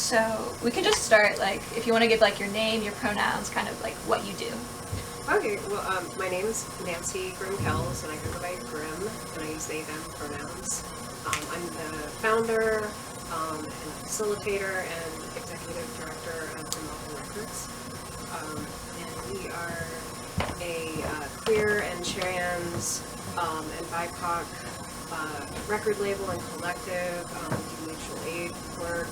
So we can just start, like, if you want to give, like, your name, your pronouns, kind of, like, what you do. Okay, well, my name is Nancy Grim Kells, and I go by Grim, and I use they, them pronouns. I'm the founder, and facilitator, and executive director of Grimalkin Records. And we are a queer and trans and BIPOC record label and collective. We do mutual aid work.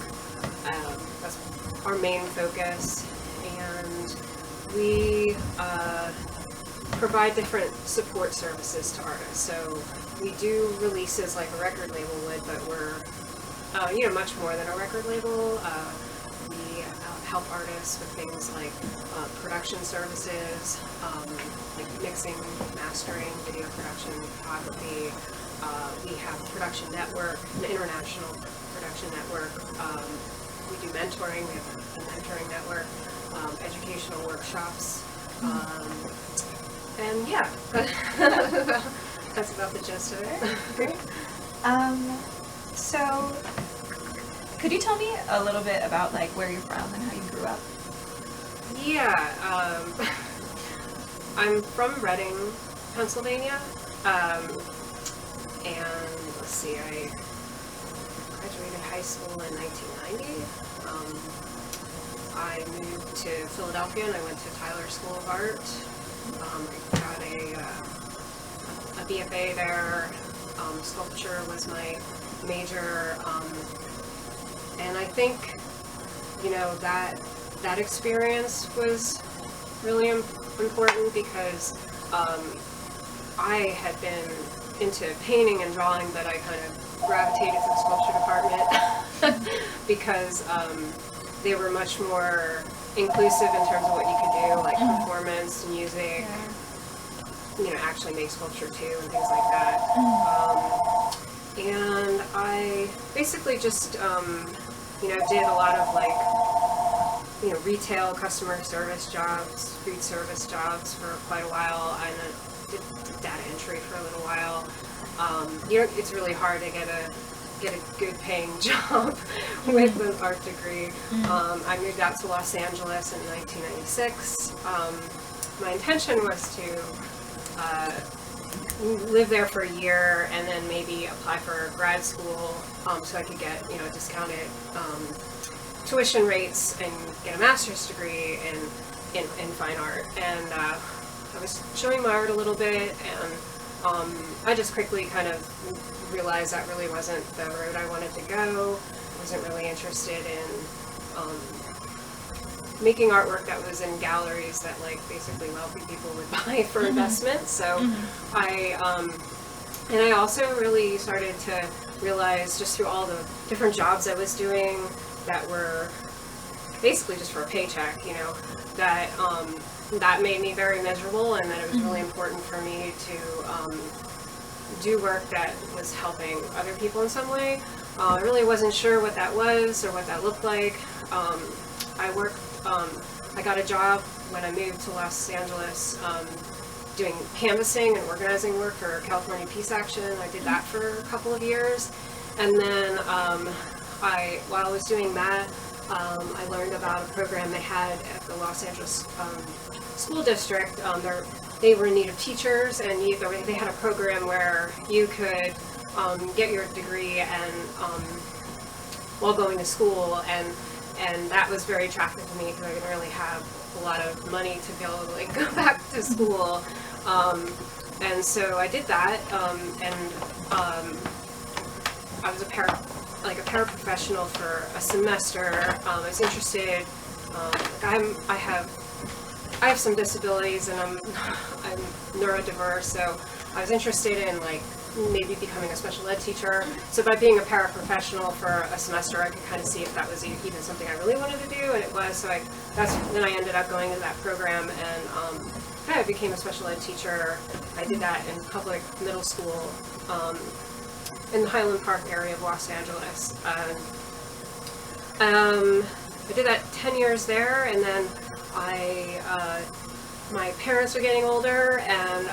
That's our main focus, and we provide different support services to artists. So we do releases like a record label would, but we're much more than a record label. We help artists with things like production services, like mixing, mastering, video production, photography. We have a production network, an international production network. We do mentoring. We have a mentoring network, educational workshops, and yeah, that's about the gist of it. Great. So, could you tell me a little bit about, like, where you're from and how you grew up? Yeah, I'm from Reading, Pennsylvania, and let's see, I graduated high school in 1990. I moved to Philadelphia and I went to Tyler School of Art. I got a BFA there. Sculpture was my major, and I think, that experience was really important because I had been into painting and drawing, but I kind of gravitated to the sculpture department because they were much more inclusive in terms of what you could do, like performance, music, actually make sculpture too, and things like that. And I basically just, did a lot of retail customer service jobs, food service jobs for quite a while, and did data entry for a little while. It's really hard to get a good paying job with an art degree. I moved out to Los Angeles in 1996. My intention was to live there for a year and then maybe apply for grad school so I could get discounted tuition rates and get a master's degree in fine art. And I was showing my art a little bit, and I just quickly kind of realized that really wasn't the road I wanted to go. I wasn't really interested in making artwork that was in galleries that basically wealthy people would buy for investment. So I also really started to realize, just through all the different jobs I was doing that were basically just for a paycheck, that that made me very miserable, and that it was really important for me to do work that was helping other people in some way. I really wasn't sure what that was or what that looked like. I got a job when I moved to Los Angeles doing canvassing and organizing work for California Peace Action. I did that for a couple of years, and then while I was doing that, I learned about a program they had at the Los Angeles School District. They were in need of teachers, and they had a program where you could get your degree and while going to school, and that was very attractive to me because I didn't really have a lot of money to be able to go back to school, and so I did that, and I was a paraprofessional for a semester. I was interested. I have some disabilities, and I'm neurodiverse, so I was interested in maybe becoming a special ed teacher. So by being a paraprofessional for a semester, I could kind of see if that was even something I really wanted to do, and it was. So then I ended up going to that program, and I became a special ed teacher. I did that in public middle school in the Highland Park area of Los Angeles. I did that 10 years there, and then my parents were getting older, and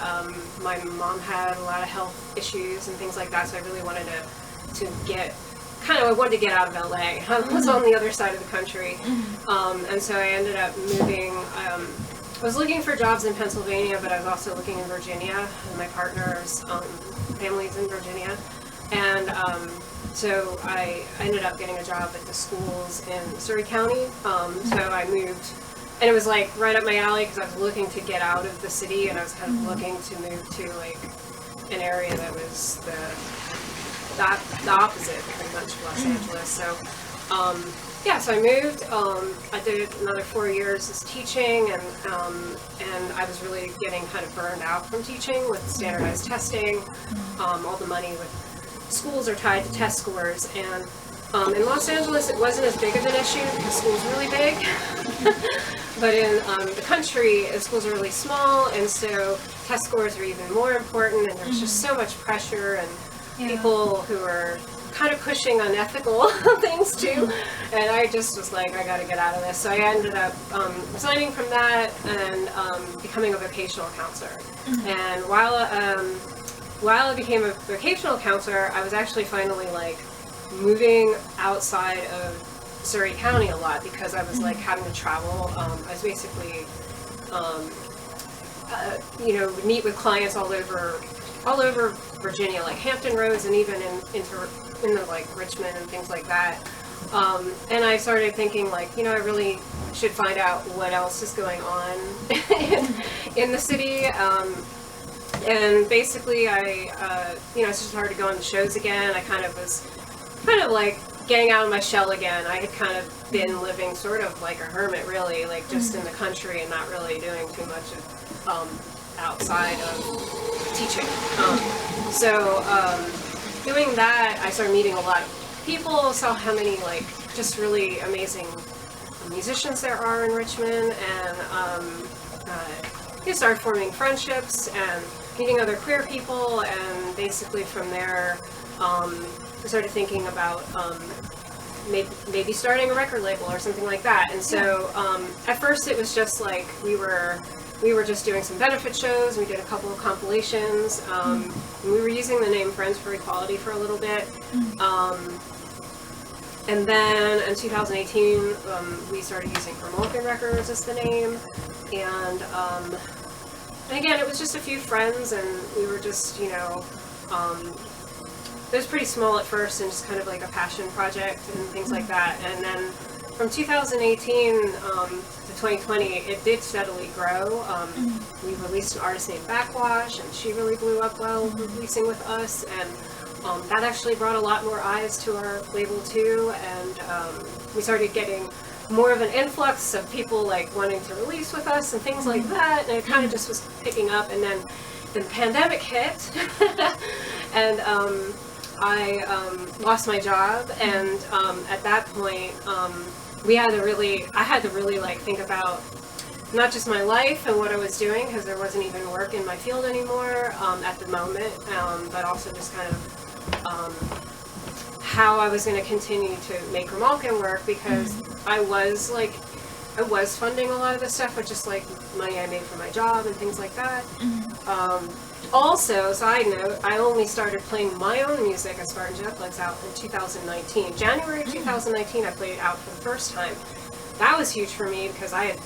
my mom had a lot of health issues and things like that, so I really wanted to get I wanted to get out of LA. I was on the other side of the country. And so I ended up moving. I was looking for jobs in Pennsylvania, but I was also looking in Virginia, and my partner's family's in Virginia. And so I ended up getting a job at the schools in Surrey County. So I moved, and it was like right up my alley because I was looking to get out of the city, and I was kind of looking to move to like an area that was the opposite, pretty much, of Los Angeles. So so I moved. I did another 4 years as teaching, and I was really getting kind of burned out from teaching with standardized testing. All the money with schools are tied to test scores, and in Los Angeles it wasn't as big of an issue because schools are really big. But in the country, schools are really small, and so test scores are even more important, and there's just so much pressure, and people who are kind of pushing unethical things too. And I just was like, I gotta get out of this. So I ended up resigning from that and becoming a vocational counselor. And while I became a vocational counselor, I was actually finally like moving outside of Surrey County a lot because I was like having to travel. I was basically, would meet with clients all over Virginia, like Hampton Roads, and even into like Richmond and things like that. And I started thinking like, I really should find out what else is going on in the city. And basically it's just hard to go on the shows again. I was like getting out of my shell again. I had kind of been living sort of like a hermit, really, like just in the country and not really doing too much outside of teaching. Doing that, I started meeting a lot of people, saw how many like just really amazing musicians there are in Richmond, and started forming friendships and meeting other queer people, and basically from there I started thinking about maybe starting a record label or something like that. And so at first it was just like we were just doing some benefit shows. We did a couple of compilations. And we were using the name Friends for Equality for a little bit. And then in 2018, we started using Grimalkin Records as the name. And again, it was just a few friends, and we were just, it was pretty small at first and just kind of like a passion project and things like that. And then from 2018 to 2020, it did steadily grow. We released an artist named Backwash, and she really blew up well releasing with us, and that actually brought a lot more eyes to our label too, and we started getting more of an influx of people like wanting to release with us and things like that, and it kind of just was picking up. And then the pandemic hit, and I lost my job, and at that point I had to really like think about not just my life and what I was doing, because there wasn't even work in my field anymore at the moment, but also just kind of how I was going to continue to make Grimalkin work, because I was funding a lot of the stuff with just like money I made from my job and things like that. Also, side note, I only started playing my own music as Spartan Jetlegs out in 2019. January 2019, I played it out for the first time. That was huge for me because I had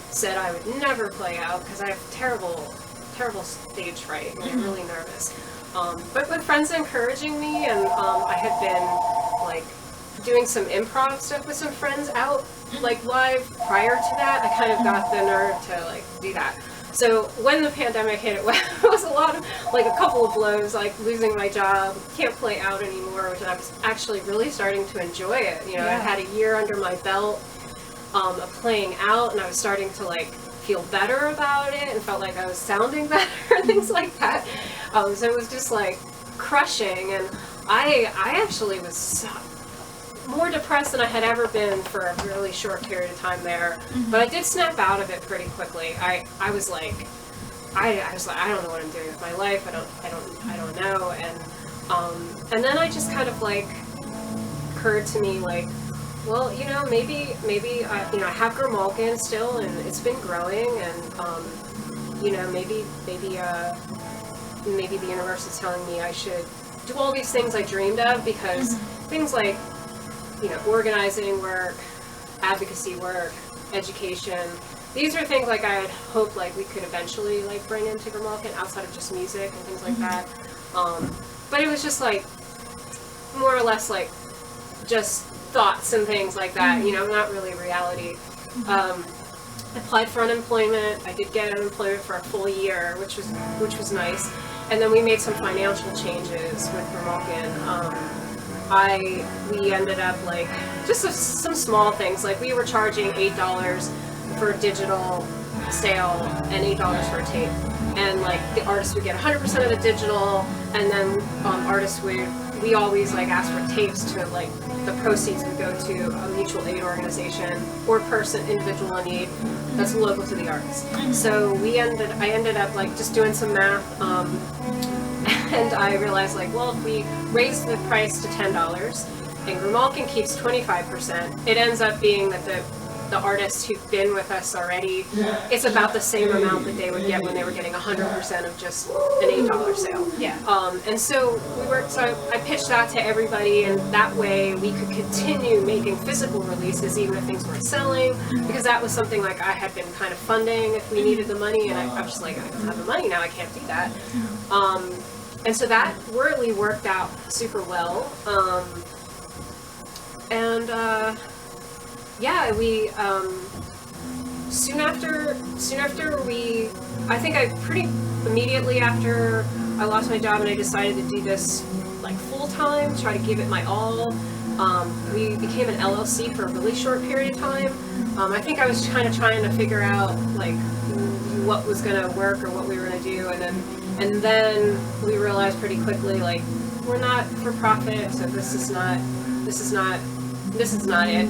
said I would never play out because I have terrible stage fright and I'm really nervous. But with friends encouraging me, and I had been like doing some improv stuff with some friends out like live prior to that, I kind of got the nerve to like do that. So when the pandemic hit, it was a lot of, like a couple of blows, like losing my job, can't play out anymore, which I was actually really starting to enjoy it. I had a year under my belt of playing out, and I was starting to like feel better about it and felt like I was sounding better and things like that. So it was just like crushing, and I actually was more depressed than I had ever been for a really short period of time there. But I did snap out of it pretty quickly. I was like, I don't know what I'm doing with my life. I don't know. And then I just kind of like occurred to me like, well, maybe I have Grimalkin still, and it's been growing, and maybe the universe is telling me I should do all these things I dreamed of, because things like, organizing work, advocacy work, education. These are things like I had hoped like we could eventually like bring into Grimalkin outside of just music and things like that. But it was just like more or less like just thoughts and things like that, not really reality. I applied for unemployment. I did get unemployment for a full year, which was nice. And then we made some financial changes with Grimalkin. We ended up like just some small things. Like we were charging $8 for a digital sale and $8 for a tape. And like the artist would get 100% of the digital, and then artists we always like ask for tapes to like the proceeds would go to a mutual aid organization or individual in need that's local to the artist. So I ended up like just doing some math, and I realized like, well, if we raise the price to $10 and Grimalkin keeps 25%, it ends up being that the artists who've been with us already, it's about the same amount that they would get when they were getting 100% of just an $8 sale. Yeah. And so I pitched that to everybody, and that way we could continue making physical releases even if things weren't selling, because that was something like I had been kind of funding if we needed the money, and I was just like, I don't have the money now, I can't do that. And so that really worked out super well. We soon after I think pretty immediately after I lost my job and I decided to do this like full time, try to give it my all. We became an LLC for a really short period of time. I think I was kind of trying to figure out like what was going to work or what we were going to do, and then we realized pretty quickly like we're not for profit, so this is not it.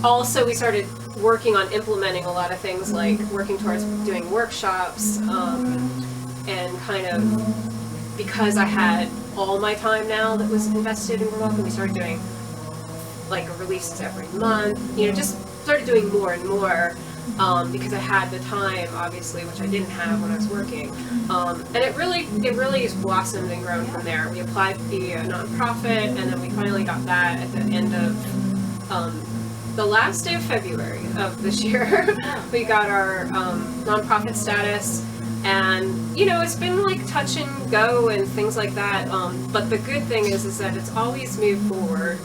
Also, we started working on implementing a lot of things, like working towards doing workshops, and kind of because I had all my time now that was invested in Grimalkin, we started doing like releases every month. Just started doing more and more because I had the time, obviously, which I didn't have when I was working. And it really just blossomed and grown from there. We applied to be a nonprofit, and then we finally got that at the end of the last day of February of this year. We got our nonprofit status, and it's been like touch and go and things like that. But the good thing is that it's always moved forward.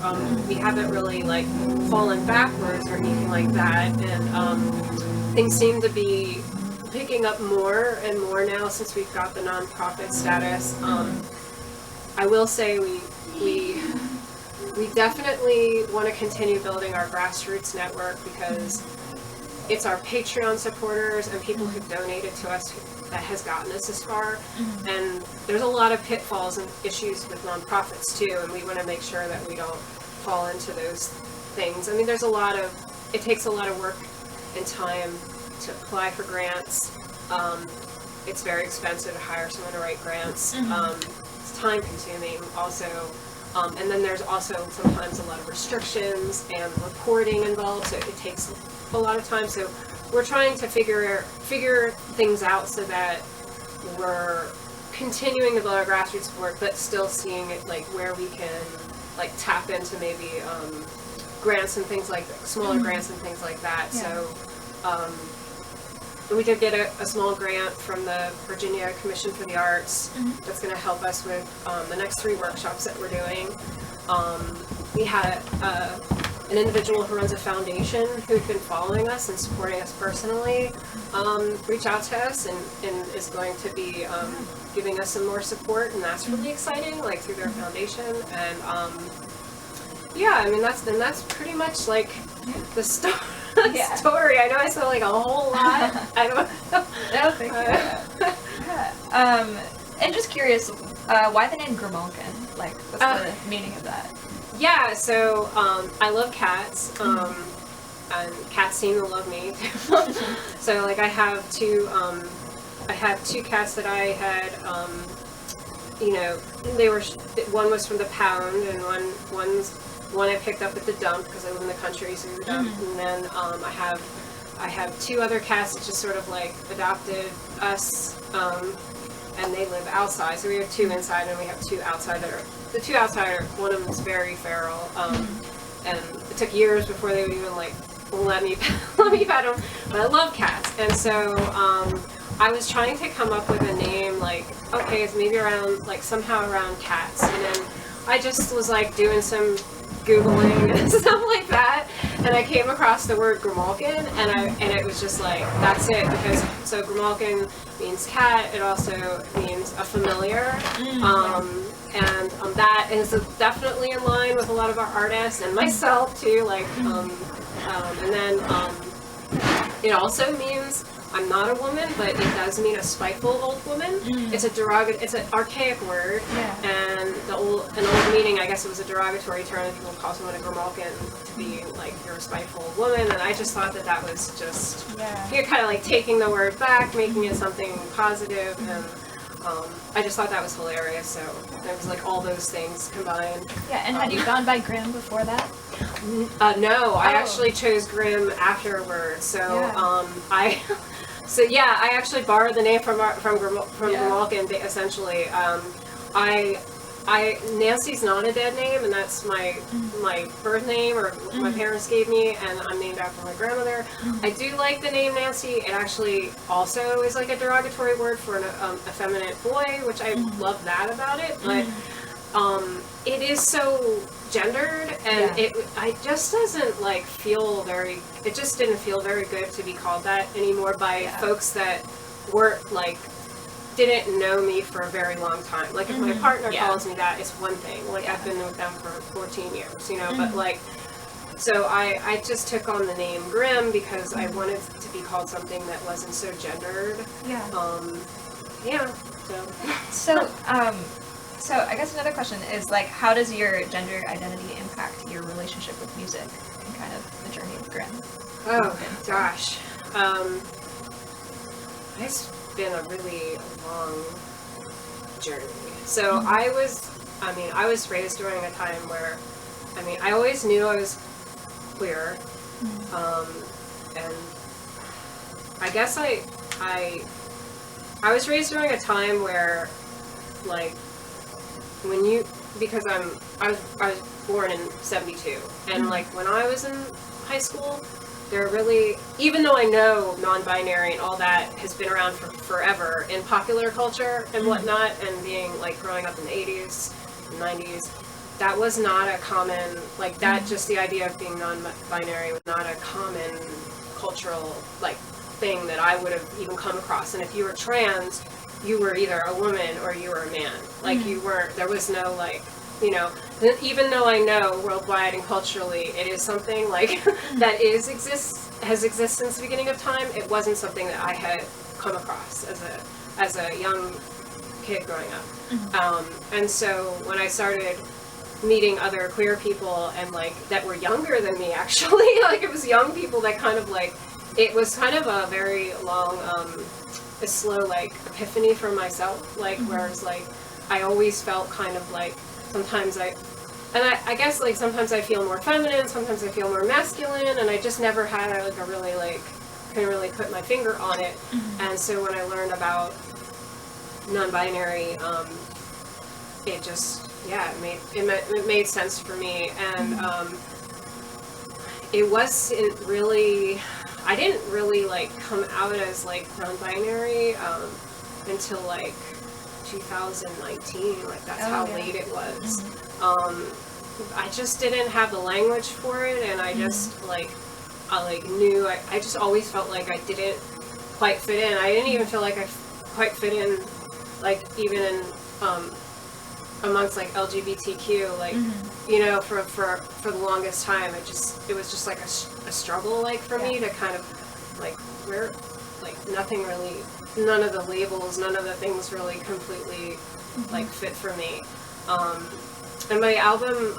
We haven't really like fallen backwards or anything like that, and things seem to be picking up more and more now since we've got the nonprofit status. I will say we definitely want to continue building our grassroots network, because it's our Patreon supporters and people who've donated to us that has gotten us this far. And there's a lot of pitfalls and issues with nonprofits too, and we want to make sure that we don't fall into those things. I mean, it takes a lot of work and time to apply for grants. It's very expensive to hire someone to write grants. It's time consuming also. And then there's also sometimes a lot of restrictions and reporting involved, so it takes a lot of time. So we're trying to figure things out so that we're continuing to build our grassroots support, but still seeing it like where we can like tap into maybe grants and things like that, smaller grants and things like that. Yeah. So we did get a small grant from the Virginia Commission for the Arts that's going to help us with the next 3 workshops that we're doing. We had an individual who runs a foundation who'd been following us and supporting us personally reach out to us and is going to be giving us some more support, and that's really exciting, like through their foundation. And that's pretty much like the story. I know I said like a whole lot. I don't know. No, thank you. And just curious, why the name Grimalkin? Like, what's the meaning of that? Yeah, so I love cats, and cats seem to love me. So like I have two cats that I had. They were one was from the pound, and one I picked up at the dump because I live in the country, so the dump. And then I have 2 other cats that just sort of like adopted us, and they live outside. So we have 2 inside and we have 2 outside that are the two outsider, one of them's very feral, and it took years before they would even like let me pet them. But I love cats, and so I was trying to come up with a name like, okay, it's maybe around like somehow around cats, and then I just was like doing some Googling and stuff like that, and I came across the word Grimalkin, and it was just like, that's it, because so Grimalkin means cat, it also means a familiar, and that is definitely in line with a lot of our artists and myself too, like, and then it also means I'm not a woman, but it does mean a spiteful old woman. It's it's an archaic word, and an old meaning, I guess it was a derogatory term that people call someone a Grimalkin to be like, you're a spiteful old woman, and I just thought that was just, you're kind of like taking the word back, making it something positive, and I just thought that was hilarious, so it was like all those things combined. Yeah, and had you gone by Grim before that? No, I actually chose Grim afterwards, so I actually borrowed the name from Grimalkin, essentially. Nancy's not a dead name, and that's my birth name, or my parents gave me, and I'm named after my grandmother. I do like the name Nancy. It actually also is like a derogatory word for an effeminate boy, which I love that about it, but it is so gendered, and it just doesn't like feel very, it just didn't feel very good to be called that anymore by folks that weren't like, didn't know me for a very long time. Like, if my partner calls me that, it's one thing. Like, I've been with them for 14 years, you know, but like, so I just took on the name Grim because I wanted to be called something that wasn't so gendered. So I guess another question is, like, how does your gender identity impact your relationship with music and kind of the journey of Grim? Oh, gosh. It's been a really long journey. So I was raised during a time where, I always knew I was queer, and I guess I was raised during a time where, like, because I was born in 72, and like when I was in high school, there really, even though I know non-binary and all that has been around for forever in popular culture and whatnot, and being like growing up in the 80s and 90s, that was not a common, like that, just the idea of being non-binary was not a common cultural like thing that I would have even come across. And if you were trans, you were either a woman or you were a man. Like you weren't, there was no like, you know, even though I know worldwide and culturally it is something like that has existed since the beginning of time, it wasn't something that I had come across as a young kid growing up. And so when I started meeting other queer people and like that were younger than me, actually, like it was young people that kind of like, it was kind of a very long, a slow like epiphany for myself, like whereas like I always felt kind of like sometimes I guess like sometimes I feel more feminine, sometimes I feel more masculine, and I just never had like a really like, couldn't really put my finger on it. And so when I learned about non-binary, it just, it made sense for me. And it wasn't really, I didn't really like come out as like non-binary until like 2019, like that's how late it was. I just didn't have the language for it, and I just like, I just always felt like I didn't quite fit in. I didn't even feel like I quite fit in, like even in amongst like LGBTQ, like you know, for the longest time, it was just like a struggle, like for me to kind of like where like nothing really, none of the labels, none of the things really completely like fit for me. And my album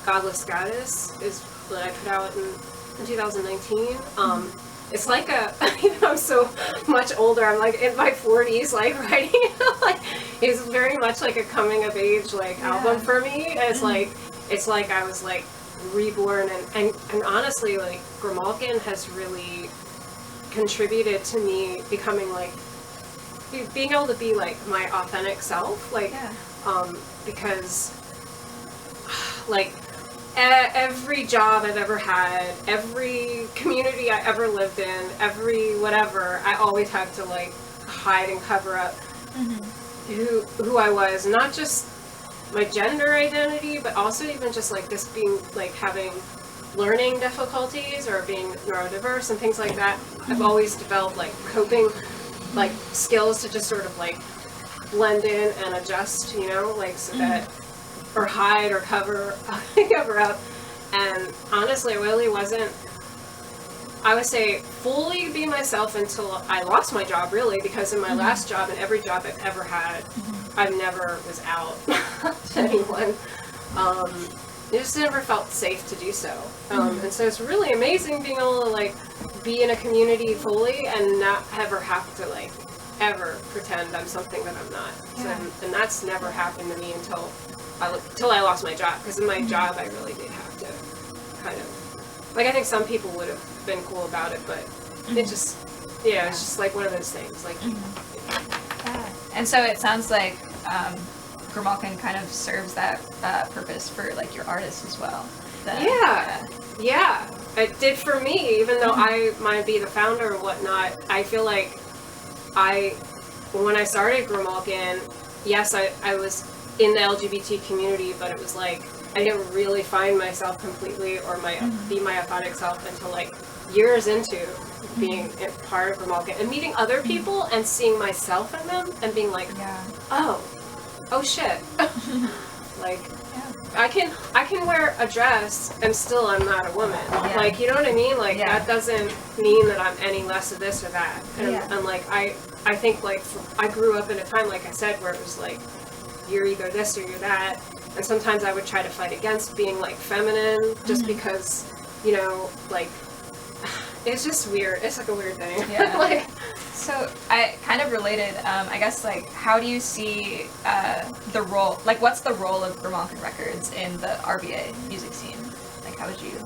Godless Goddess is that I put out in 2019. It's like even though I'm so much older, I'm like in my 40s, like writing it, like it's very much like a coming of age like album for me. It's like I was like reborn, and honestly like Grimalkin has really contributed to me becoming like being able to be like my authentic self, like because like every job I've ever had, every community I ever lived in, every whatever, I always had to like hide and cover up who I was, not just my gender identity, but also even just like this being like having learning difficulties or being neurodiverse and things like that. I've always developed like coping like skills to just sort of like blend in and adjust, you know, like so that, or hide or cover up. And honestly, it really wasn't, I would say, fully be myself until I lost my job, really, because in my last job and every job I've ever had, I never was out to anyone. It just never felt safe to do so. And so it's really amazing being able to like be in a community fully and not ever have to like ever pretend I'm something that I'm not. Yeah. So, and that's never happened to me until I lost my job. Because in my job, I really did have to kind of, like, I think some people would have been cool about it, but it just, it's just like one of those things. Like, yeah. And so it sounds like Grimalkin kind of serves that purpose for like your artists as well. Yeah. It did for me, even though I might be the founder and whatnot. I feel like when I started Grimalkin, yes, I was in the LGBT community, but it was like I didn't really find myself completely or be my authentic self until like years into being part of Grimalkin and meeting other people and seeing myself in them and being like, oh shit, like I can wear a dress and still I'm not a woman. Like, you know what I mean? Like that doesn't mean that I'm any less of this or that. And like I think like I grew up in a time, like I said, where it was like you're either this or you're that. And sometimes I would try to fight against being like feminine just because, you know, like it's just weird. It's like a weird thing. Yeah. Like, so I kind of related, I guess, like, how do you see the role, like, what's the role of Grimalkin Records in the RBA music scene? Like, how would you?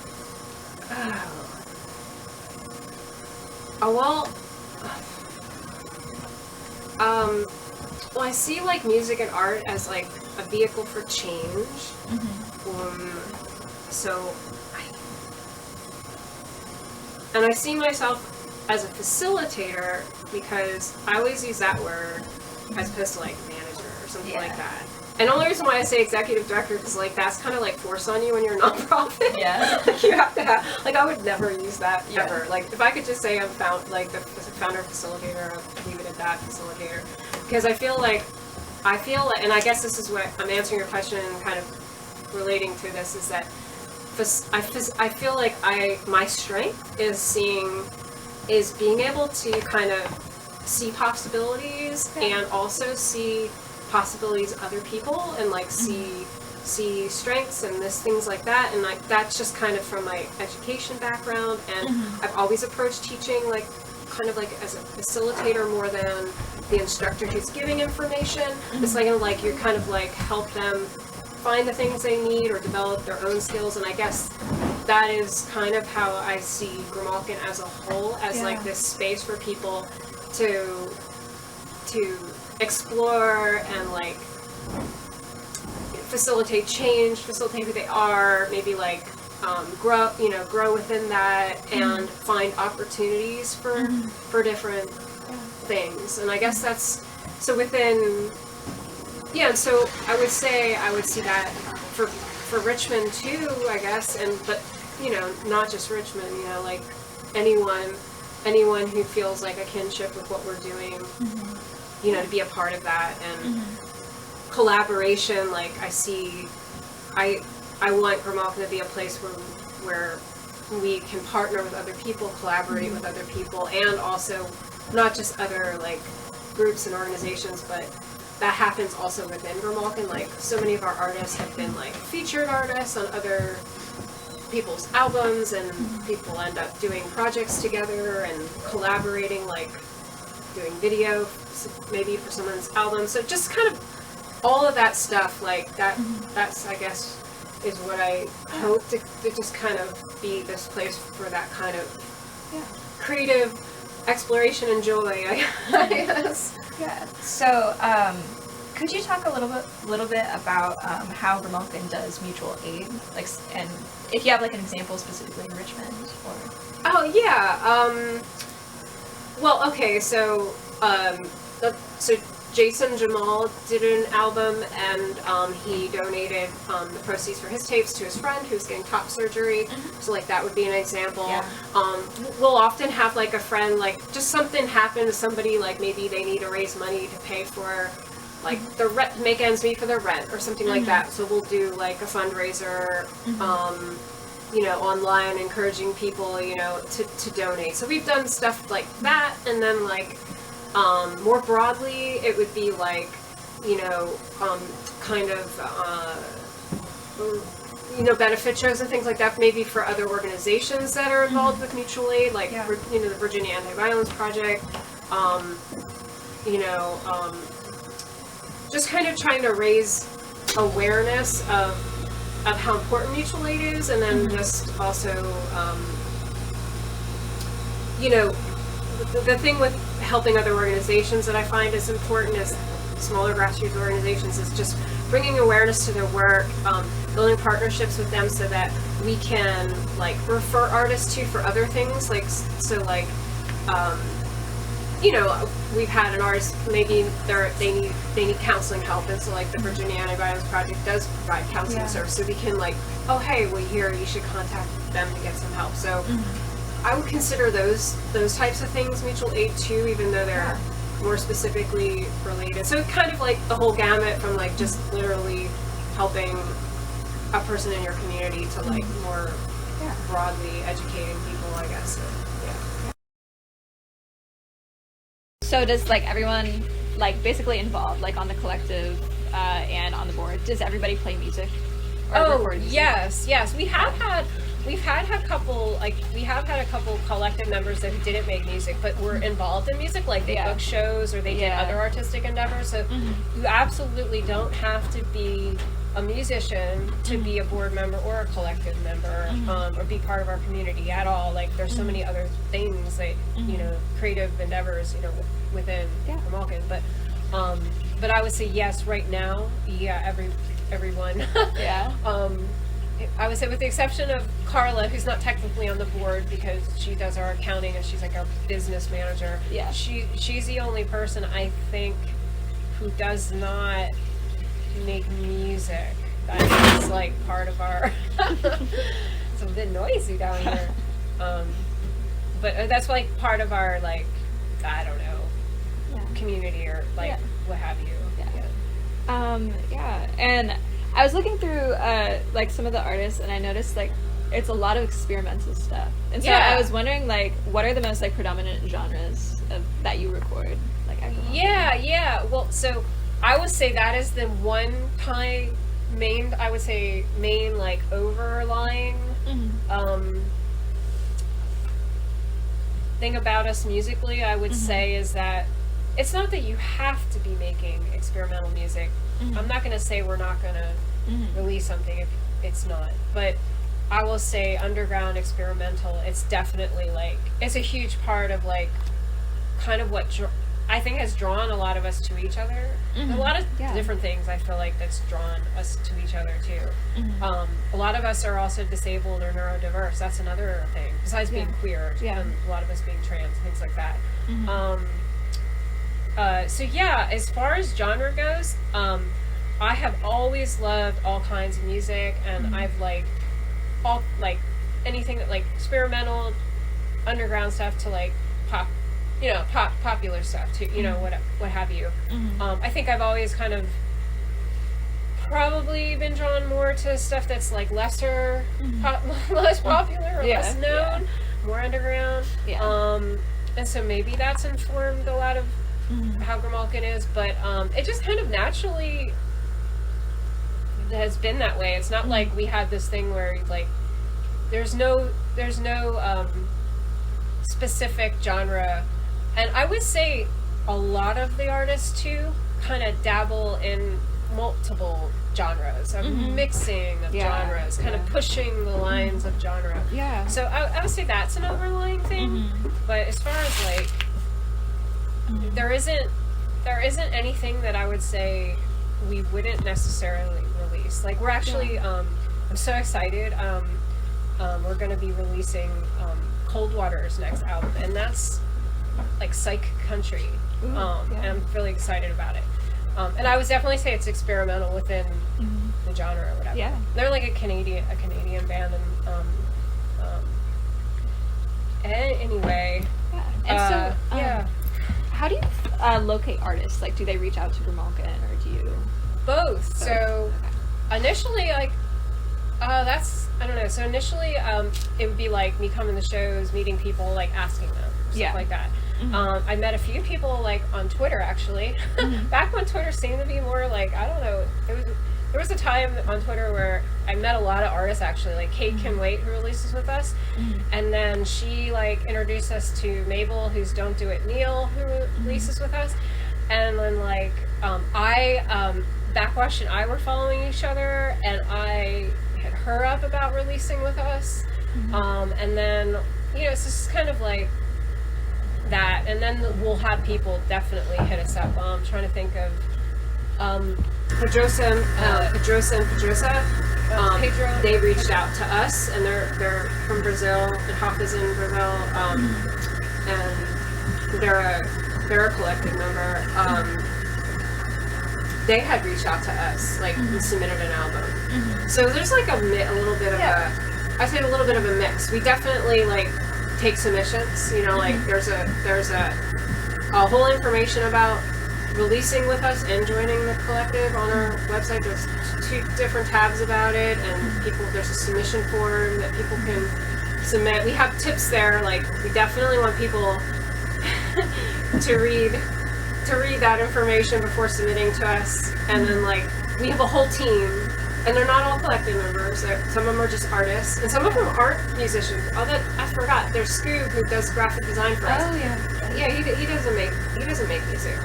Well, I see, like, music and art as, like, a vehicle for change. And I see myself as a facilitator because I always use that word as opposed to, like, manager or something like that. And the only reason why I say executive director is, like, that's kind of, like, forced on you when you're a nonprofit. Yeah. Like, you have to have, like, I would never use that ever. Like, if I could just say I'm the founder facilitator, I'll leave it at that, facilitator. Because I feel like, and I guess this is what I'm answering your question kind of relating to this, is that I feel like my strength is being able to kind of see possibilities and also see possibilities of other people and like see strengths and things like that, and like that's just kind of from my education background, and I've always approached teaching like kind of like as a facilitator more than the instructor who's giving information. It's like you're kind of like help them find the things they need or develop their own skills, and I guess that is kind of how I see Grimalkin as a whole, as like this space for people to explore and like facilitate change, facilitate who they are, maybe like grow within that and find opportunities for different things. And I guess that's so within. Yeah, and so I would see that for Richmond too, I guess, but you know, not just Richmond, you know, like anyone who feels like a kinship with what we're doing, you know, to be a part of that, and collaboration. Like I want Grimalkin to be a place where we can partner with other people, collaborate with other people, and also not just other like groups and organizations, but that happens also within Grimalkin. Like, so many of our artists have been like featured artists on other people's albums, and people end up doing projects together and collaborating, like doing video maybe for someone's album. So just kind of all of that stuff, like that's I guess is what I hope to just kind of be this place for that kind of creative exploration and joy, I guess. Yeah. So Could you talk a little bit about how Grimalkin does mutual aid, like, and if you have like an example specifically in Richmond, or? Oh yeah. Well, okay. So Jason Jamal did an album, and he donated the proceeds for his tapes to his friend who's getting top surgery. So like that would be an example. Yeah. We'll often have like a friend, like just something happen to somebody, like maybe they need to raise money to pay for like the rent, make ends meet for their rent or something like that. So we'll do like a fundraiser, you know, online, encouraging people, you know, to donate. So we've done stuff like that, and then like more broadly, it would be like, you know, kind of, you know, benefit shows and things like that, maybe for other organizations that are involved with mutual aid, like, you know, the Virginia Anti-Violence Project, you know, just kind of trying to raise awareness of how important mutual aid is, and then just also, you know, the thing with helping other organizations that I find is important is smaller grassroots organizations is just bringing awareness to their work, building partnerships with them so that we can like refer artists to for other things, like so like you know, we've had an artist, maybe they need counseling help, and so like the Virginia Anti-Violence Project does provide counseling service, so we can like, oh hey, well here you should contact them to get some help. So I would consider those types of things mutual aid too, even though they're more specifically related. So kind of like the whole gamut from like just literally helping a person in your community to like more broadly educating people, I guess. So, So does like everyone like basically involved, like on the collective and on the board, does everybody play music? Or record music? Yes. We have had a couple collective members that didn't make music but were involved in music, like they booked shows or they did other artistic endeavors. So you absolutely don't have to be a musician to be a board member or a collective member, or be part of our community at all. Like there's so many other things that, you know, creative endeavors, you know, within Grimalkin. But I would say yes, right now, everyone. I would say with the exception of Carla, who's not technically on the board because she does our accounting and she's like our business manager. Yeah. She's the only person I think who does not make music. That is like part of our it's a bit noisy down here. But that's like part of our like, I don't know, community or like what have you. And I was looking through like some of the artists, and I noticed like it's a lot of experimental stuff. And so I was wondering like, what are the most like predominant genres that you record? Like Well, so I would say that is the one main like overlying thing about us musically, I would say, is that it's not that you have to be making experimental music. I'm not going to say we're not going to release something if it's not, but I will say underground experimental, it's definitely like, it's a huge part of like kind of what I think has drawn a lot of us to each other. A lot of different things I feel like that's drawn us to each other too. A lot of us are also disabled or neurodiverse. That's another thing, besides being queer, and a lot of us being trans, things like that. So as far as genre goes, I have always loved all kinds of music, and I've like all like anything that like experimental, underground stuff to like pop, you know, popular stuff to, you know, what have you. I think I've always kind of probably been drawn more to stuff that's like less popular or less known, more underground. And so maybe that's informed a lot of how Grimalkin is, but it just kind of naturally has been that way. It's not like we had this thing where like there's no specific genre. And I would say a lot of the artists too kind of dabble in multiple genres, of mixing of genres, kind of pushing the lines of genre. So I would say that's an overlying thing. But as far as like, there isn't there isn't anything that I would say we wouldn't necessarily release. Like we're actually, I'm so excited. We're going to be releasing Coldwater's next album, and that's like psych country. And I'm really excited about it. And I would definitely say it's experimental within the genre or whatever. Yeah. They're like a Canadian band, and anyway. Yeah. And how do you locate artists? Like, do they reach out to Grimalkin, or do you? Both. So initially, like, I don't know. So initially, it would be like me coming to shows, meeting people, like asking them, stuff like that. I met a few people like on Twitter actually. Back when Twitter seemed to be more like, I don't know, there was a time on Twitter where I met a lot of artists actually, like Kate Can Wait, who releases with us, and then she like introduced us to Mabel, who's Don't Do It Neil, who releases with us, and then like Backwash and I were following each other, and I hit her up about releasing with us, and then it's just kind of like that, and then we'll have people definitely hit us up. I'm trying to think of Pedrosa and Pedrosa. Pedro. They reached out to us, and they're from Brazil, and Hop is in Brazil, and they're a collective member. They had reached out to us, like, and submitted an album. So there's like a little bit of I'd say a little bit of a mix. We definitely like take submissions, like there's a whole information about releasing with us and joining the collective on our website. There's 2 different tabs about it, and there's a submission form that people can submit. We have tips there, like we definitely want people to read that information before submitting to us, and then like we have a whole team, and they're not all collective members. Some of them are just artists, and some of them aren't musicians. I forgot. There's Scoob, who does graphic design for us. Oh yeah. Yeah, he doesn't make music.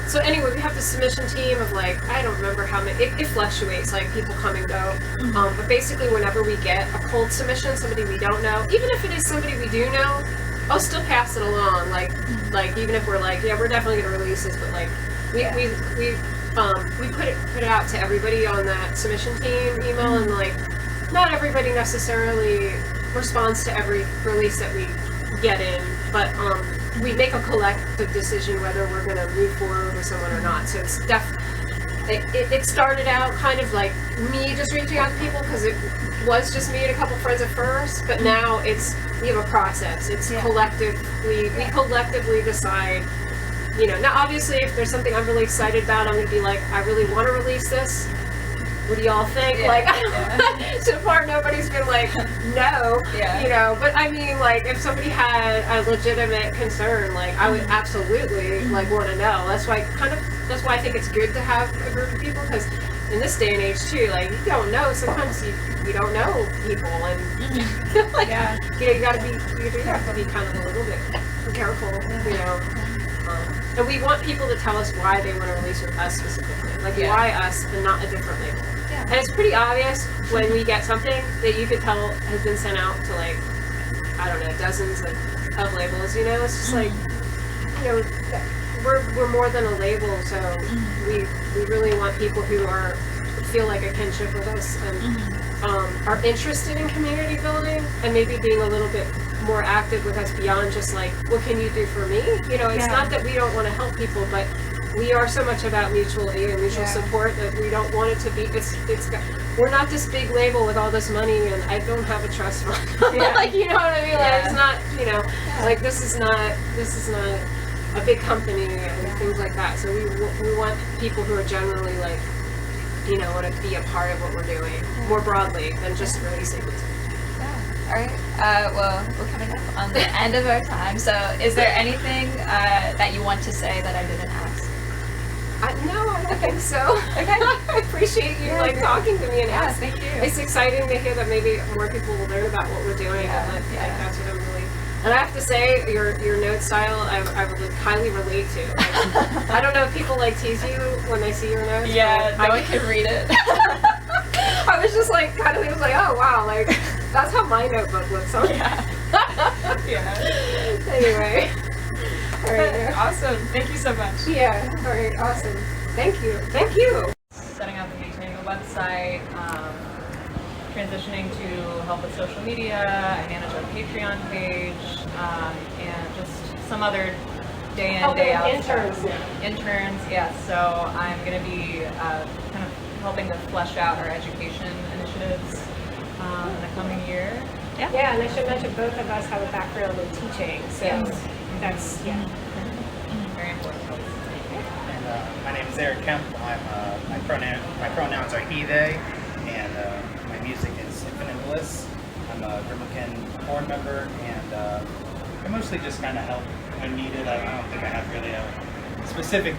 So anyway, we have the submission team of like, I don't remember how many. It fluctuates, like people come and go. But basically, whenever we get a cold submission, somebody we don't know, even if it is somebody we do know, I'll still pass it along. Like even if we're like, yeah, we're definitely gonna release this, but like we put it out to everybody on that submission team email, and like not everybody necessarily responds to every release that we get in, but we make a collective decision whether we're going to move forward with someone or not. So it's it started out kind of like me just reaching out to people because it was just me and a couple friends at first, but now we have a process. It's collective. We collectively decide. Now obviously if there's something I'm really excited about, I'm going to be like, I really want to release this. What do y'all think? So far nobody's been like, no, but I mean, like, if somebody had a legitimate concern, like, I would absolutely, like, want to know. That's why I think it's good to have a group of people, because in this day and age, too, like, you don't know, sometimes you don't know people, and, like, you have to be kind of a little bit careful, and we want people to tell us why they want to release with us specifically. Like, why us and not a different label. Yeah. And it's pretty obvious when we get something that you could tell has been sent out to, like, I don't know, dozens of labels, It's just like, we're more than a label, so we really want people who feel like a kinship with us and are interested in community building and maybe being a little bit more active with us beyond just like, what can you do for me? It's not that we don't want to help people, but we are so much about mutual aid and mutual support that we don't want it to be, we're not this big label with all this money and I don't have a trust fund. Like, you know what I mean? Like, it's not, like this is not a big company and things like that. So we want people who are generally like, want to be a part of what we're doing more broadly than just releasing music. All right. Well, we're coming up on the end of our time. So, is there anything that you want to say that I didn't ask? No, I don't think so. Okay. I appreciate you talking to me and asking. Thank you. It's exciting to hear that maybe more people will learn about what we're doing. And that's what I'm really. And I have to say, your note style, I would highly relate to. Like, I don't know if people like tease you when they see your notes. Yeah, no one can read it. I was just like, kind of, it was like, oh wow, like that's how my notebook looks. So. Yeah. Anyway. All right. Awesome. Thank you so much. Yeah. All right. Awesome. Thank you. Thank you. Setting up and maintaining a website, transitioning to help with social media. I manage our Patreon page, and just some other day in, Helping day out interns. stuff. Interns, yes. So I'm going to be kind of helping to flesh out our education initiatives in the coming year. Yeah, and I should mention both of us have a background in teaching, so that's Very important. And my name is Eric Kemp. My pronouns are he, they, and my music is Infinite Bliss. I'm a Grimalkin board member, and I mostly just kind of help when needed. I don't think I have really a specific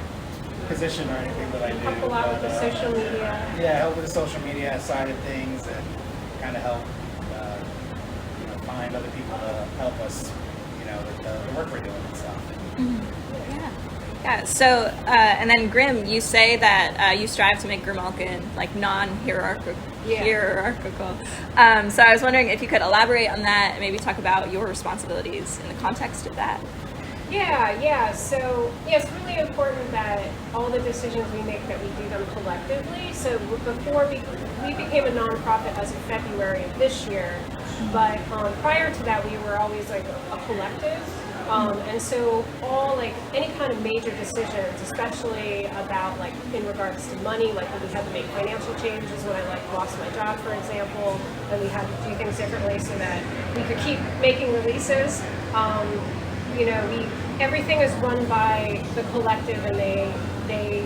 position or anything that I do. help a lot with the social media. Yeah, help with the social media side of things, and kind of help find other people to help us, with the work we're doing and stuff. Yeah. So, and then Grim, you say that you strive to make Grimalkin like non-hierarchical. Hierarchical. So I was wondering if you could elaborate on that and maybe talk about your responsibilities in the context of that. Yeah. So, it's really important that all the decisions we make, that we do them collectively. So before we became a nonprofit as of February of this year, but prior to that, we were always like a collective. And so all any kind of major decisions, especially about in regards to money, like when we had to make financial changes, when I lost my job, for example, and we had to do things differently so that we could keep making releases. Everything is run by the collective, and they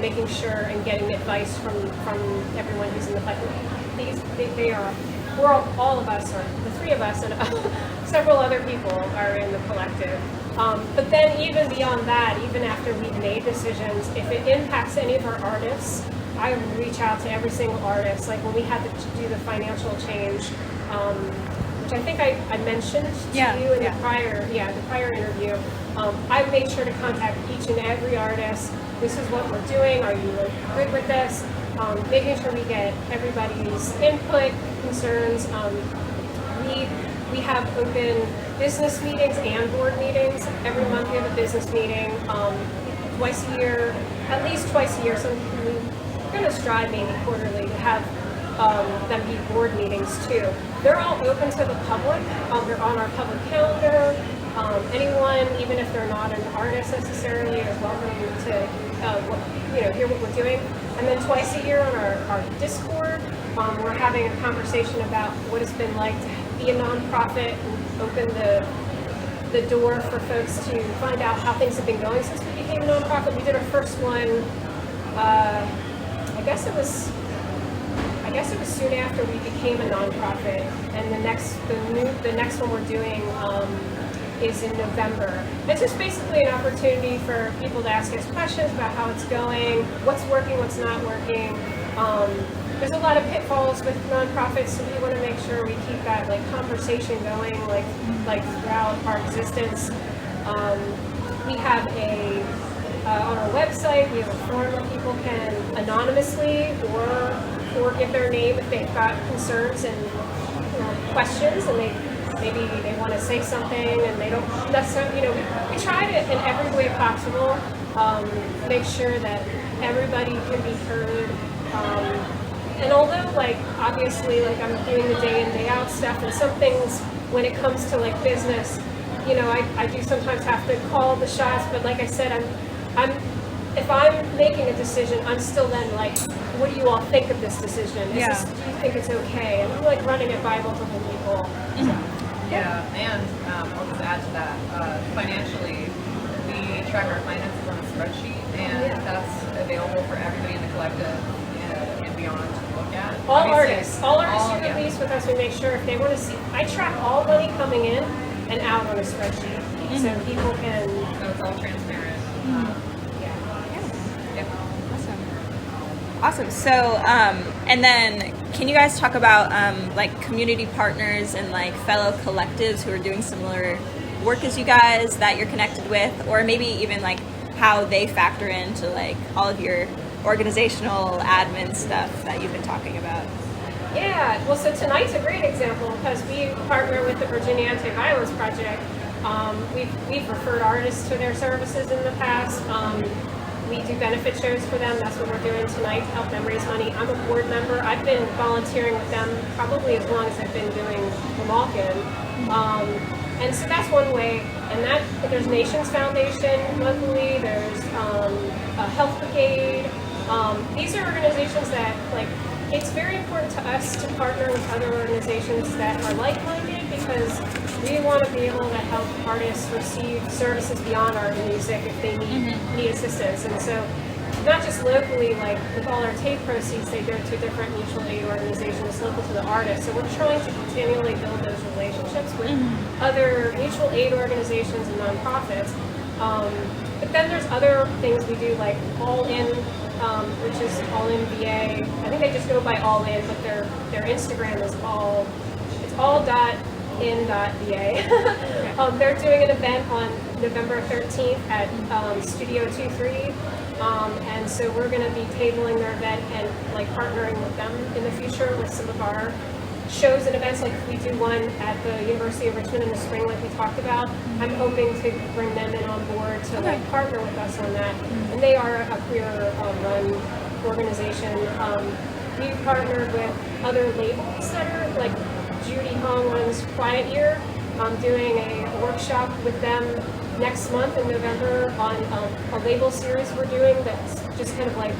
making sure and getting advice from everyone who's in the pipeline. All of us, or the three of us, and several other people are in the collective. But then even beyond that, even after we've made decisions, if it impacts any of our artists, I reach out to every single artist. Like when we had to do the financial change, which I think I mentioned to you in the prior interview, I made sure to contact each and every artist. This is what we're doing. Are you good with this? Making sure we get everybody's input, concerns. We have open business meetings and board meetings. Every month we have a business meeting. Twice a year, at least twice a year. So we're going to strive maybe quarterly to have them be board meetings too. They're all open to the public. They're on our public calendar. Anyone, even if they're not an artist necessarily, is welcome to hear what we're doing. And then twice a year on our Discord, we're having a conversation about what it's been like to be a nonprofit and open the door for folks to find out how things have been going since we became a nonprofit. We did our first one, I guess it was soon after we became a nonprofit, and the next one we're doing is in November. It's just basically an opportunity for people to ask us questions about how it's going, what's working, what's not working. There's a lot of pitfalls with nonprofits, so we want to make sure we keep that conversation going throughout our existence. We have on our website, we have a forum where people can anonymously or give their name if they've got concerns and questions, and maybe they want to say something and they don't necessarily, we try to, in every way possible, make sure that everybody can be heard. And although, obviously, I'm doing the day in, day out stuff, and some things, when it comes to, business, I do sometimes have to call the shots, but like I said, if I'm making a decision, I'm still then what do you all think of this decision? Do you think it's okay? And I'm running it by multiple people. Yeah, and I'll just add to that. Financially, we track our finances on a spreadsheet, and that's available for everybody in the collective and beyond to look at. All artists who release with us, we make sure if they want to see. I track all money coming in and out on a spreadsheet, so people can. So it's all transparent. Awesome. So, and then can you guys talk about community partners and fellow collectives who are doing similar work as you guys that you're connected with, or maybe even how they factor into all of your organizational admin stuff that you've been talking about? Yeah, well, so tonight's a great example because we partner with the Virginia Anti-Violence Project, We've referred artists to their services in the past. We do benefit shows for them. That's what we're doing tonight to help them raise money. I'm a board member. I've been volunteering with them probably as long as I've been doing Grimalkin. And so that's one way. And there's Nations Foundation locally. There's a Health Brigade. These are organizations that, like, it's very important to us to partner with other organizations that are like-minded because we want to be able to help artists receive services beyond art and music if they need assistance. And so not just locally, like with all our tape proceeds, they go to different mutual aid organizations local to the artist. So we're trying to continually build those relationships with other mutual aid organizations and nonprofits. But then there's other things we do, like All In, which is All In VA. I think they just go by All In, but their Instagram is all.in.va. They're doing an event on November 13th at Studio 23. And so we're going to be tabling their event and like partnering with them in the future with some of our shows and events. Like if we do one at the University of Richmond in the spring, like we talked about, I'm hoping to bring them in on board to like partner with us on that. And they are a queer run organization. We've partnered with other labels that are like Judy Hong runs Quiet Year. I'm doing a workshop with them next month in November on a label series we're doing that's just kind of like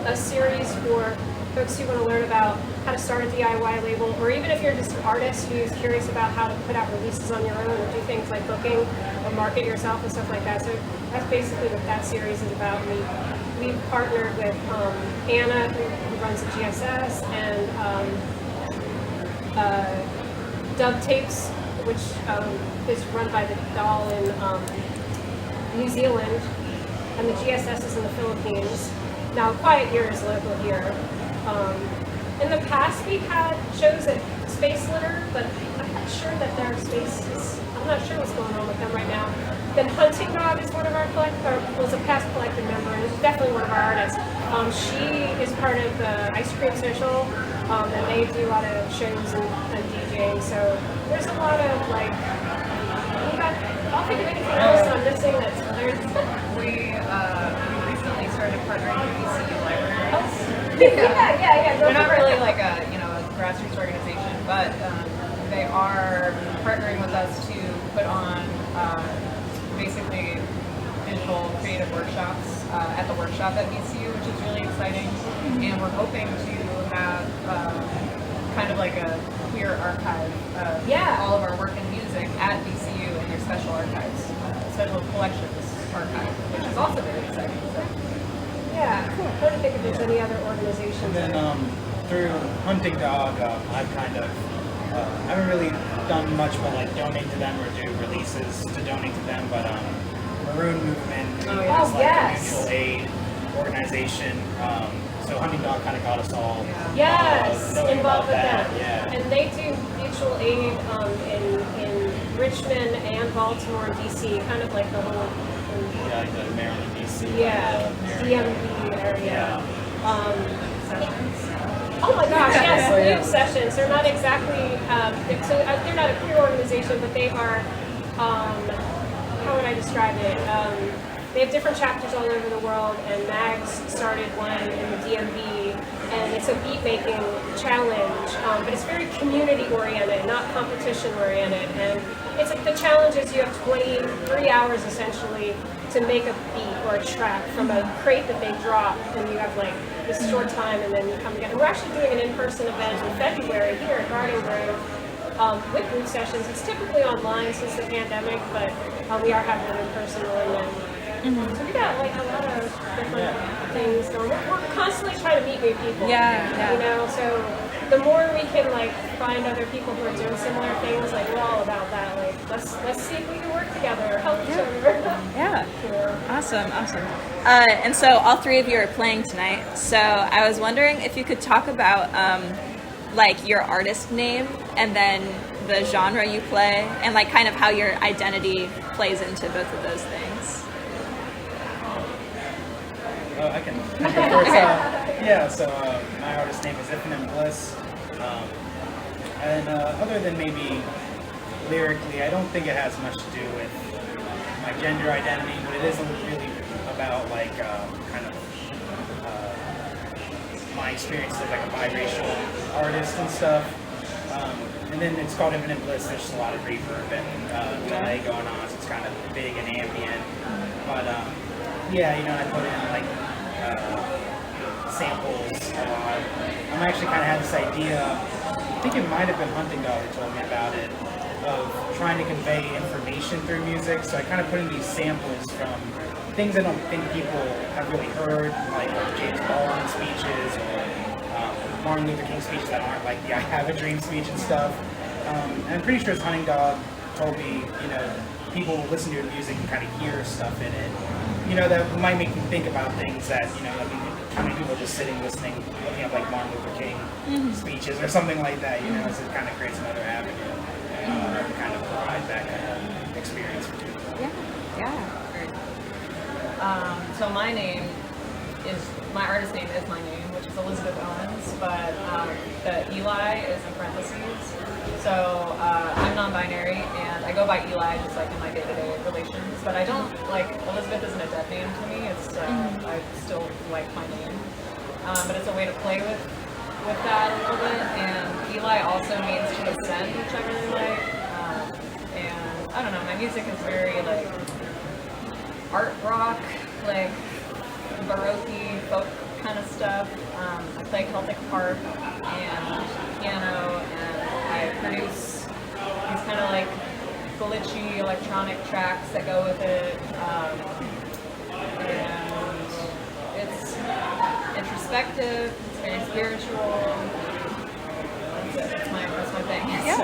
a series for folks who want to learn about how to start a DIY label, or even if you're just an artist who's curious about how to put out releases on your own or do things like booking or market yourself and stuff like that. So that's basically what that series is about. We've partnered with Anna, who runs the GSS, and Dub Tapes, which is run by the doll in New Zealand, and the GSS is in the Philippines. Now, Quiet Year is local here. In the past, we've had shows at Space Litter, but I'm not sure that their space is, I'm not sure what's going on with them right now. Then Hunting Dog is one of our was a past collective member, and is definitely one of our artists. She is part of the Ice Cream Social, and they do a lot of shows and DJing, so there's a lot of like, I'll think of anything else that I'm missing that's We recently started partnering with ECU Libraries. Yeah. They're not really like a grassroots organization, but they are partnering with us to put on basically visual creative workshops at the workshop at VCU, which is really exciting. And we're hoping to have kind of like a queer archive of all of our work in music at VCU in their special archives, special collections archive, which is also very exciting. So. Yeah, cool. I'm trying to think if there's any other organizations. And then through Hunting Dog, I've kind of, I haven't really done much but like donate to them or do releases to donate to them, but Maroon Movement is like a mutual aid organization. So Hunting Dog kind of got us all involved with that. them. Yeah. And they do mutual aid in Richmond and Baltimore and DC, kind of like the whole Like the Maryland, DC. DMV area. Sessions. Oh my gosh, yes, we have sessions. They're not exactly, they're not a queer organization, but they are, how would I describe it? They have different chapters all over the world, and Mags started one in the DMV, and it's a beat-making challenge, but it's very community-oriented, not competition-oriented, and it's like the challenge is you have 23 hours, essentially, to make a beat or a track from a crate that they drop, and you have like this short time, and then you come together. We're actually doing an in-person event in February here at Garden Grove with group sessions. It's typically online since the pandemic, but we are having an in-person one. And so we got like a lot of different things going. We're constantly trying to meet new people. You know, so the more we can like find other people who are doing similar things, like we're all about that. Like let's see if we can work together, help each other. Awesome. And so all three of you are playing tonight. So I was wondering if you could talk about like your artist name and then the genre you play and like kind of how your identity plays into both of those things. I can go first. So my artist name is Ethnographic. And other than maybe lyrically, I don't think it has much to do with my gender identity, but it is really about like kind of my experience as like a biracial artist and stuff. And then it's called Infinite Bliss. There's just a lot of reverb and delay going on, so it's kind of big and ambient. But yeah, I put in like samples a lot. I'm actually kind of had this idea. I think it might have been Hunting Dog who told me about it, of trying to convey information through music. So I kind of put in these samples from things I don't think people have really heard, like James Baldwin speeches or Martin Luther King speeches that aren't like the I Have a Dream speech and stuff. And I'm pretty sure his Hunting Dog told me, people will listen to your music and kind of hear stuff in it, that might make you think about things that, how many people are just sitting listening, looking at like Martin Luther King speeches or something like that, so it kind of creates another avenue to kind of provide that kind of experience for people. Yeah. So my artist name is my name, which is Elizabeth Owens, but the Eli is in parentheses. So I'm non-binary, and I go by Eli just like in my day-to-day relations, but I don't, Elizabeth isn't a dead name to me, it's, I still like my name. But it's a way to play with that a little bit, and Eli also means to ascend, which I really like. And I don't know, my music is very art rock, baroque folk kind of stuff. I play Celtic harp and piano, and I produce these kind of glitchy electronic tracks that go with it. And it's introspective, it's very spiritual. That's my thing. Yeah. So.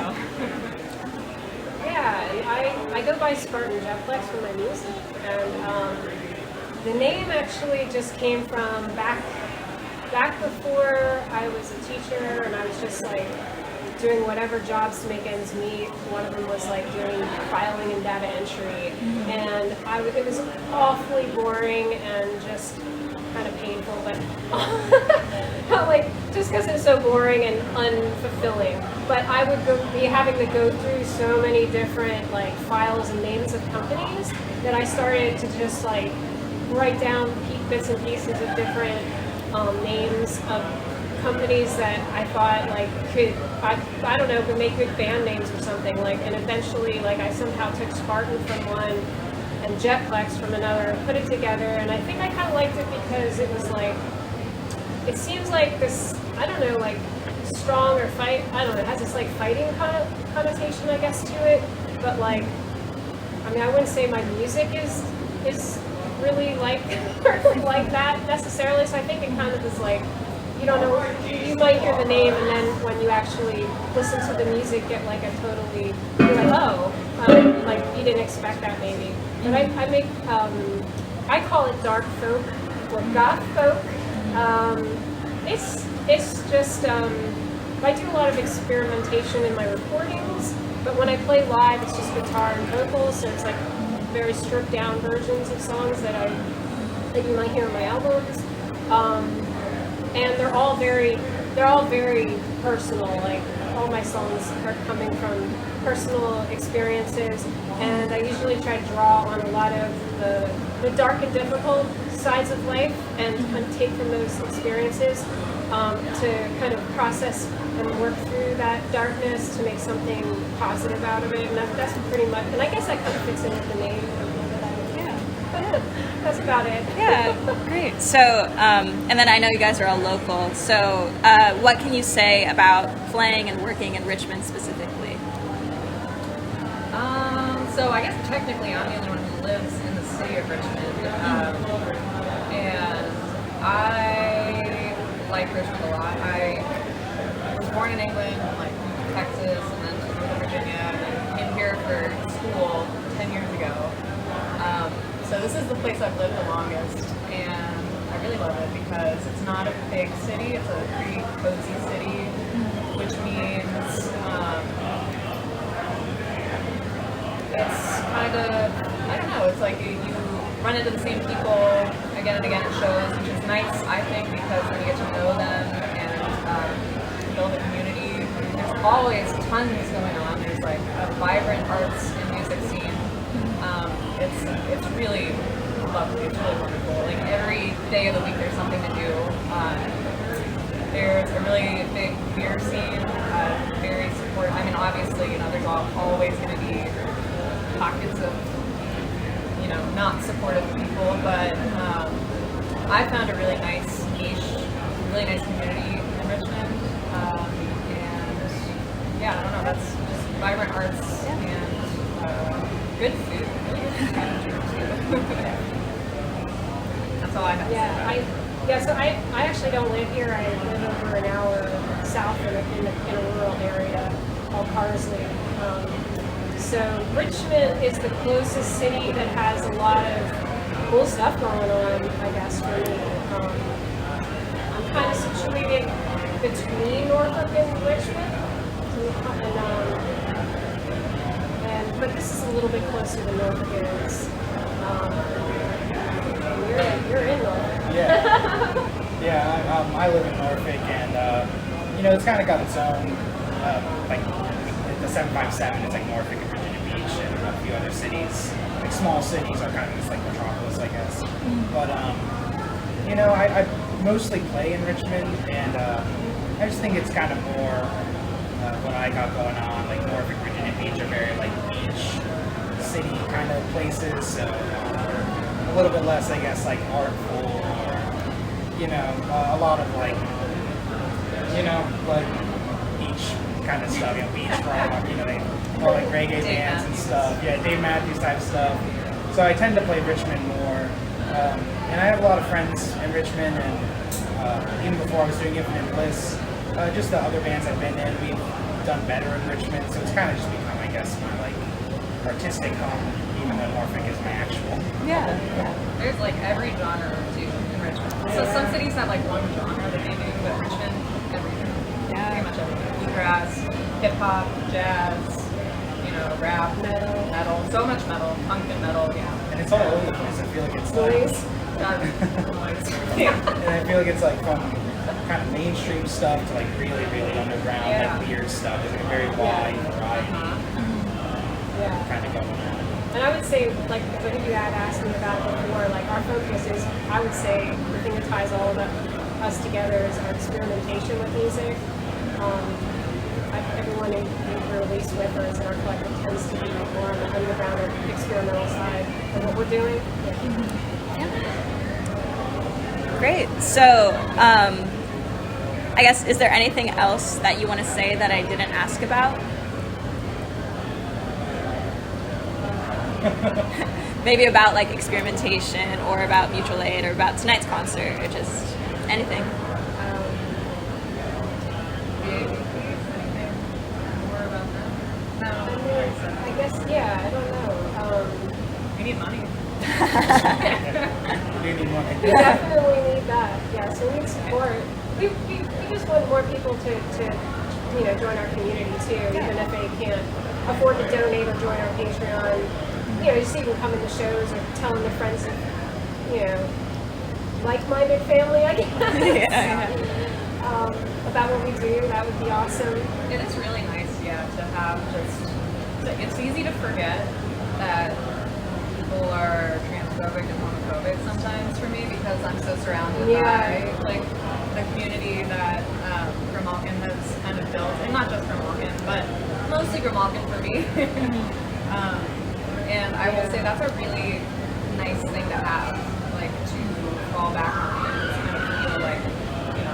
Yeah, and I go by Spartan Jetplex for my music, and the name actually just came from back before I was a teacher, and I was just doing whatever jobs to make ends meet. One of them was doing filing and data entry, and it was awfully boring and just kind of painful, but just because it's so boring and unfulfilling. But I would be having to go through so many different files and names of companies that I started to just write down bits and pieces of different names of companies that I thought I don't know, could make good band names or something. And eventually I somehow took Spartan from one and Jetplex from another, put it together, and I think I kind of liked it because it was it seems like this, I don't know, strong or fight, I don't know, it has this fighting connotation, I guess, to it, but I wouldn't say my music is really like that necessarily, so I think it kind of is you don't know, you might hear the name, and then when you actually listen to the music, get a totally, you're oh, you didn't expect that maybe. But I make, I call it dark folk or goth folk. It's just, I do a lot of experimentation in my recordings, but when I play live, it's just guitar and vocals, so it's very stripped down versions of songs that you might hear on my albums. And they're all very personal. All my songs are coming from personal experiences, and I usually try to draw on a lot of the dark and difficult sides of life, and kind of take from those experiences to kind of process and work through that darkness to make something positive out of it. And that's pretty much. And I guess that kind of fits in with the name. That's about it. Yeah, great. So, and then I know you guys are all local. So, what can you say about playing and working in Richmond specifically? So I guess technically I'm the only one who lives in the city of Richmond, and I like Richmond a lot. I was born in England, Texas, and then moved to Virginia, and came here for school 10 years ago. So this is the place I've lived the longest, and I really love it because it's not a big city, it's a pretty cozy city, which means it's kind of, I don't know, it's you run into the same people again and again at shows, which is nice, I think, because then you get to know them and build a community. There's always tons going on. There's like a vibrant arts and music scene. It's really lovely. It's really wonderful. Like every day of the week, there's something to do. There's a really big beer scene. Very supportive. I mean, obviously, there's always going to be pockets of not supportive people, but I found a really nice niche, really nice community in Richmond, and yeah, I don't know, that's just vibrant arts and good food, really good food. That's all I have to say. So I actually don't live here. I live over an hour south in a rural area called Carsley. So Richmond is the closest city that has a lot of cool stuff going on, I guess, for me. I'm kind of situated between Norfolk and Richmond, but this is a little bit closer than Norfolk is. You're in Norfolk. Yeah, I live in Norfolk, and it's kind of got its own like the 757. It's like Norfolk and Virginia Beach and a few other cities. Like small cities are kind of just like metropolis, I guess. But I mostly play in Richmond, and I just think it's kind of more what I got going on. Like Norfolk, Virginia Beach are very like beach city kind of places, so a little bit less, I guess, like artful or a lot of like beach kind of stuff, beach rock, they more like reggae bands and stuff. Yeah, Dave Matthews type stuff. So I tend to play Richmond more, and I have a lot of friends in Richmond, and even before I was doing Infinite Bliss, just the other bands I've been in, we've done better in Richmond. So it's kind of just become, I guess, my like artistic home, even though Norfolk is my actual. Yeah. There's like every genre too in Richmond. So some cities have like one genre that they do, but Richmond, everything. Yeah. Pretty much everything. Bluegrass, hip hop, jazz, rap, metal, so much metal, punk and metal, yeah. And it's all over the place. I feel like it's Noise. And I feel like it's like from kind of mainstream stuff to like really, really underground, like weird stuff. It's like a very wide variety kind of going on. And I would say, like, what you had asked me about before, like, our focus is, I would say, the thing that ties all of us together is our experimentation with music. Everyone we release with us in our collective tends to be more on the underground or experimental side of what we're doing. Great. So, I guess, is there anything else that you want to say that I didn't ask about? Maybe about like experimentation, or about mutual aid, or about tonight's concert, or just anything. I guess, I don't know. We need money. We need money. We definitely need that. Yeah, so we need support. We just want more people to join our community too, even if they can't afford to donate or join our Patreon. Just even coming to shows or telling their friends of, like-minded family, I guess. About what we do, that would be awesome. It is really nice, to have it's easy to forget that people are transphobic and homophobic sometimes for me, because I'm so surrounded by like the community that Grimalkin has kind of built, and not just Grimalkin, but mostly Grimalkin for me. And I will say that's a really nice thing to have, like to fall back on, and just kind of feel like,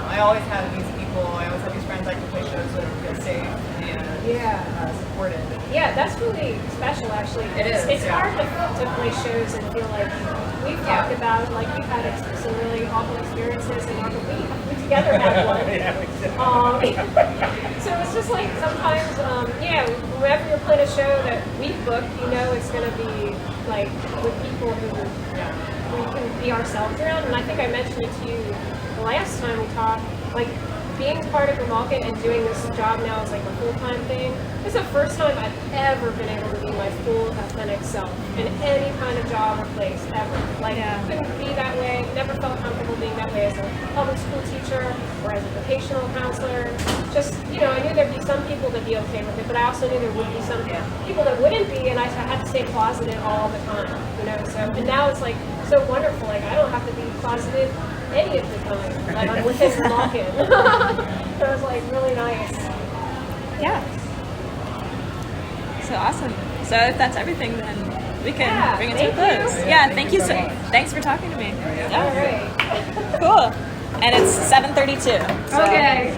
I always have these people, I always have these friends I can play shows with and feel safe and supported. Yeah, that's really special, actually. It's hard to play shows and feel like we've talked about, like, we've had some really awful experiences, and we together had one. So it's just like sometimes, whenever you're playing a show that we've booked, it's going to be like with people who we can be ourselves around. And I think I mentioned it to you the last time we talked, like, being part of Grimalkin and doing this job now is like a full-time thing. It's the first time I've ever been able to be my full authentic self in any kind of job or place ever. Like, couldn't be that way, never felt comfortable being that way as a public school teacher or as a vocational counselor. Just, you know, I knew there'd be some people that'd be okay with it, but I also knew there would be some people that wouldn't be, and I had to stay closeted all the time, you know. So, and now it's like so wonderful. Like, I don't have to be closeted any of the time. Like, I'm within Grimalkin. So it was like really nice. Yeah. So awesome. So if that's everything, then we can bring it to a close. Thank you. Thanks for talking to me. All right. Cool. And it's 7:32. Okay.